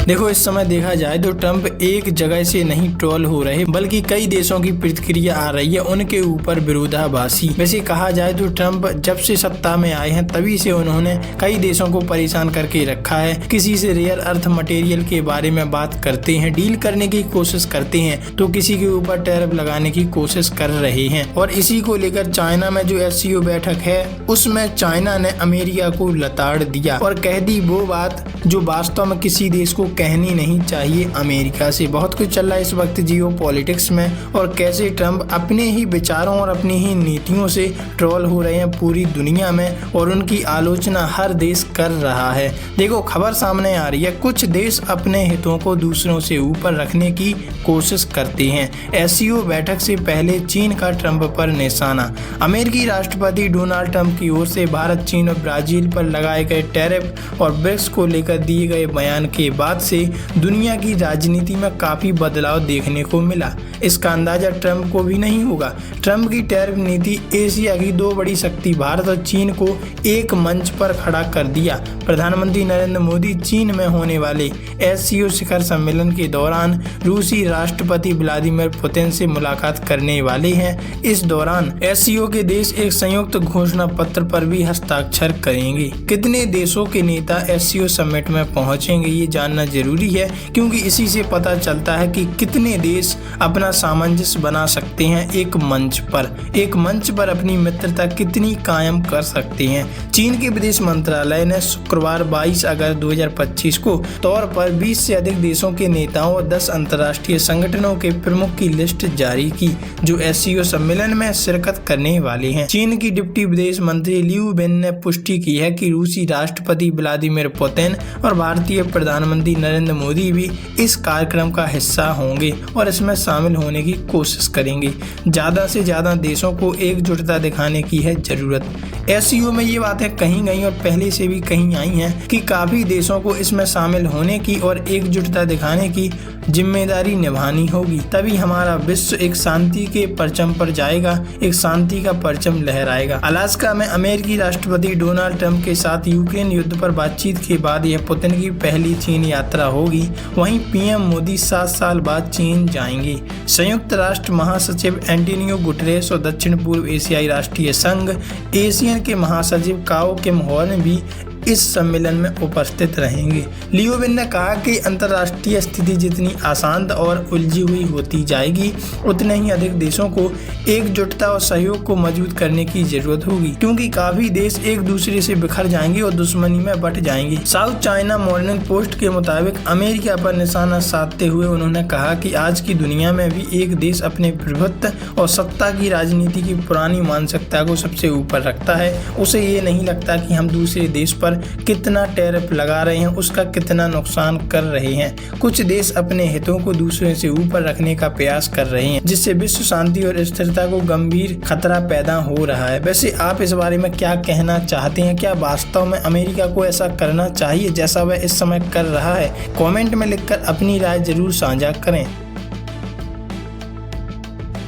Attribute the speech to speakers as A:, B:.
A: देखो, इस समय देखा जाए तो ट्रंप एक जगह से नहीं ट्रोल हो रहे, बल्कि कई देशों की प्रतिक्रिया आ रही है उनके ऊपर विरोधाभासी। वैसे कहा जाए तो ट्रंप जब से सत्ता में आए हैं तभी से उन्होंने कई देशों को परेशान करके रखा है। किसी से रेयर अर्थ मटेरियल के बारे में बात करते हैं, डील करने की कोशिश करते हैं, तो किसी के ऊपर टैरिफ लगाने की कोशिश कर रहे हैं। और इसी को लेकर चाइना में जो SCO बैठक है उसमें चाइना ने अमेरिका को लताड़ दिया और कह दी वो बात जो वास्तव में किसी देश को कहनी नहीं चाहिए अमेरिका से। बहुत कुछ चल रहा है इस वक्त जियो पॉलिटिक्स में, और कैसे ट्रंप अपने ही विचारों और अपनी ही नीतियों से ट्रोल हो रहे हैं पूरी दुनिया में, और उनकी आलोचना हर देश कर रहा है। देखो, खबर सामने आ रही है, कुछ देश अपने हितों को दूसरों से ऊपर रखने की कोशिश करते हैं। SCO बैठक से पहले चीन का ट्रंप पर निशाना। अमेरिकी राष्ट्रपति डोनाल्ड ट्रंप की ओर से भारत, चीन और ब्राजील पर लगाए गए टैरिफ और ब्रिक्स को लेकर दिए गए बयान के बाद से दुनिया की राजनीति में काफी बदलाव देखने को मिला। इसका अंदाजा ट्रंप को भी नहीं होगा। ट्रंप की टैरिफ नीति एशिया की दो बड़ी शक्ति भारत और चीन को एक मंच पर खड़ा कर दिया। प्रधानमंत्री नरेंद्र मोदी चीन में होने वाले SCO शिखर सम्मेलन के दौरान रूसी राष्ट्रपति व्लादिमीर पुतिन से मुलाकात करने वाले हैं। इस दौरान SCO के देश एक संयुक्त घोषणा पत्र पर भी हस्ताक्षर करेंगे। कितने देशों के नेता SCO समिट में पहुंचेंगे ये जानना जरूरी है, क्योंकि इसी से पता चलता है कि कितने देश अपना सामंजस्य बना सकते हैं एक मंच पर अपनी मित्रता कितनी कायम कर सकते हैं। चीन के विदेश मंत्रालय ने शुक्रवार 22 अगस्त 2025 को तौर पर 20 से अधिक देशों के नेताओं और 10 अंतर्राष्ट्रीय संगठनों के प्रमुख की लिस्ट जारी की जो SCO सम्मेलन में शिरकत करने वाले हैं। चीन की डिप्टी विदेश मंत्री लियू बेन ने पुष्टि की है कि रूसी राष्ट्रपति व्लादिमीर पुतिन और भारतीय प्रधानमंत्री नरेंद्र मोदी भी इस कार्यक्रम का हिस्सा होंगे और इसमें शामिल होने की कोशिश करेंगे। ज्यादा से ज्यादा देशों को एकजुटता दिखाने की है जरूरत। SCO में ये बातें कहीं गई और पहले से भी कहीं आई हैं कि काफी देशों को इसमें शामिल होने की और एकजुटता दिखाने की जिम्मेदारी निभानी होगी, तभी हमारा विश्व एक शांति के परचम पर जाएगा, एक शांति का परचम लहराएगा। अलास्का में अमेरिकी राष्ट्रपति डोनाल्ड ट्रंप के साथ यूक्रेन युद्ध पर बातचीत के बाद यह पुतिन की पहली चीन यात्रा होगी। वहीं PM मोदी 7 साल बाद चीन जाएंगे। संयुक्त राष्ट्र महासचिव एंटोनियो गुटेरेस और दक्षिण पूर्व एशियाई राष्ट्रीय संघ एशियन के महासचिव काओ किम हॉर्न भी इस सम्मेलन में उपस्थित रहेंगे। लियो बेन ने कहा कि अंतर्राष्ट्रीय स्थिति जितनी अशांत और उलझी हुई होती जाएगी उतने ही अधिक देशों को एकजुटता और सहयोग को मजबूत करने की जरूरत होगी, क्योंकि काफी देश एक दूसरे से बिखर जाएंगे और दुश्मनी में बट जाएंगे। साउथ चाइना मॉर्निंग पोस्ट के मुताबिक अमेरिका पर निशाना साधते हुए उन्होंने कहा कि आज की दुनिया में भी एक देश अपने प्रभुत्व और सत्ता की राजनीति की पुरानी मानसिकता को सबसे ऊपर रखता है। उसे ये नहीं लगता कि हम दूसरे देश पर कितना टैरिफ लगा रहे हैं, उसका कितना नुकसान कर रहे हैं। कुछ देश अपने हितों को दूसरे से ऊपर रखने का प्रयास कर रहे हैं, जिससे विश्व शांति और स्थिरता को गंभीर खतरा पैदा हो रहा है। वैसे आप इस बारे में क्या कहना चाहते हैं? क्या वास्तव में अमेरिका को ऐसा करना चाहिए जैसा वह इस समय कर रहा है? कमेंट में लिखकर अपनी राय जरूर साझा करें।